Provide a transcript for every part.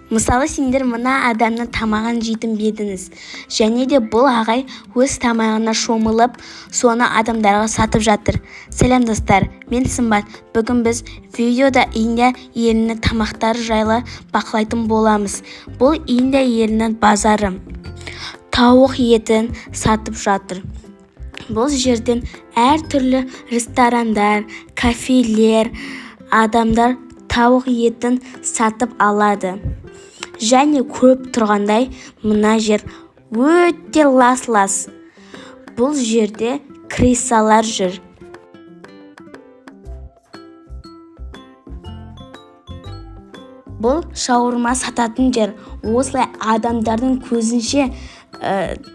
Мысалы, сендер мына адамның тамағын жейтін бе едіңіз, және де бұл ағай өз тамағына шомылып, соны адамдарға сатып жатыр. Сәлем достар, мен Сымбат. Бүгін біз видеода Индия елінің тамақтары жайлы бақылайтын боламыз. Бұл Индия елінің базары. Тауық етін сатып жатыр. Бұл жерден әртүрлі ресторандар, кафелер, адамдар тауық етін сатып алады. Және көп тұрғандай, мына жер өте лас. Бұл жерде крысалар жүр. Бұл шаурма сататын жер. Осылай адамдардың көзінше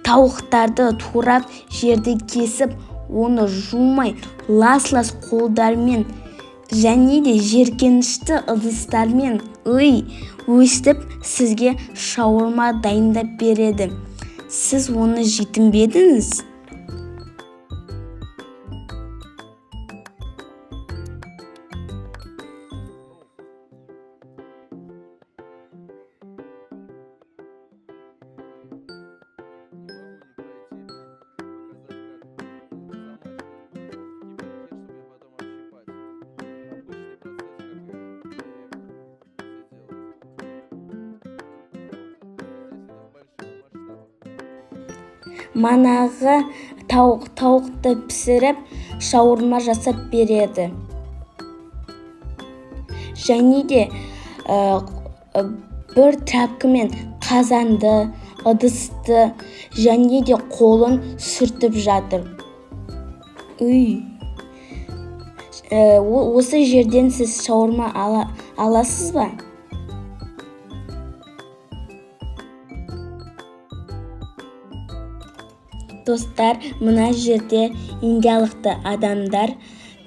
тауықтарды турап жерді кесіп, оны жумай лас қолдармен және де жеркенішті ыдыстармен өстіп сізге шаурма дайындап береді. Сіз оны жейтін бе едіңіз? Манағы тауықты пісіріп, шаурма жасап береді. Және де бір тряпкамен қазанды, ыдысты және де қолын сүртіп жатыр. Осы жерден сіз шаурма аласыз ба? Достар, мына жерде индиялықты адамдар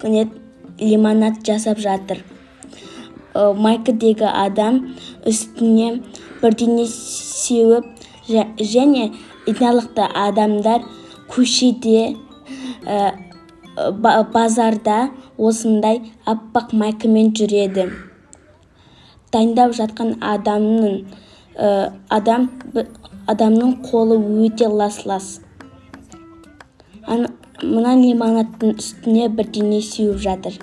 лимонад жасап жатыр. Майкідегі адам үстіне бірдеңе сеуіп, және индиялықты адамдар көшеде, базарда осындай аппақ майкімен жүреді. Дайындап жатқан адамның қолы өте лас. Мына лимонадтың үстіне бірдеңе сеуіп жатыр.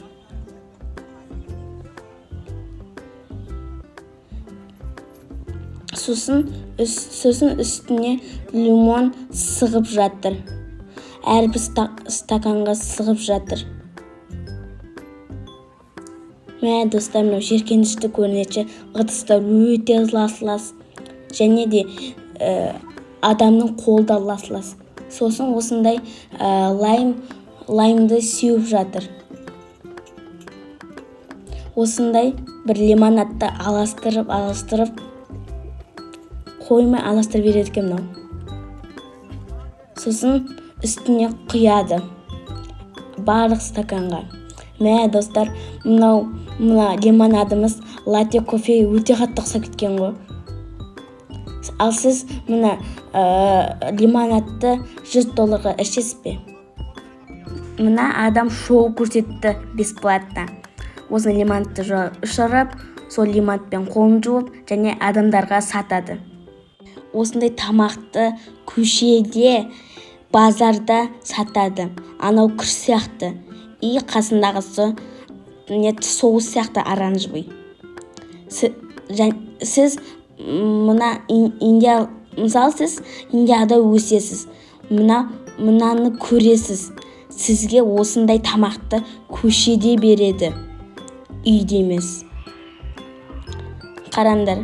Сосын үстіне лимон сығып жатыр. Әрбір стаканға сығып жатыр. Мә достар, жеркенішті көрінеді. Ыдыстар өте лас. Және де адамның қолы да лас. Сосын осындай лаймды сеуіп жатыр. Осындай бір лимонадты аластырып қоймай аластырып береді екен мынау. Сосын үстіне құяды барлық стаканға. Мә достар, мына лимонадымыз латте кофе өте қатты ұқсап кеткен ғой. Ал сіз мына лимонадты $100 ішесіз бе? Мына адам шоу көрсетті бесплатно. Осы лимонадты ұшырып, сол лимонадпен қолын жуып, және адамдарға сатады. Осындай тамақты көшеде, базарда сатады. Анау күріш сияқты. И қасындағысы соус сияқты оранжевый. Сіз мына мысалы сіз Индияда өсесіз. Мынаны көресіз. Сізге осындай тамақты көшеде береді. Үйде емес. Қараңдар.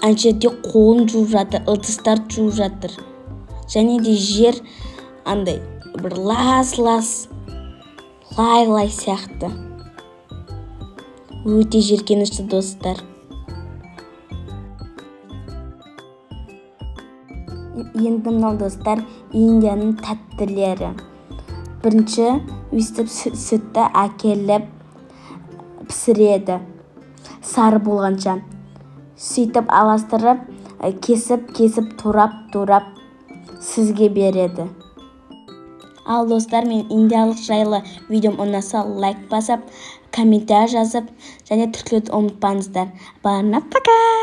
Аншерде қолын жуып жатыр, ыдыстар жуып жатыр. Және де жер андай бір лас лай сияқты. Өте жеркенішті достар. Енді мынау достар Индияның тәттілері. Бірінші өстіп сүтті әкеліп пісіреді. Сары болғанша. Сөйтіп аластырып, кесіп турап сізге береді. Ал достар, мен индиялық жайлы видеом ұнаса лайк басып, комментарий жазып, және түркілеуді ұмытпаңыздар. Пока!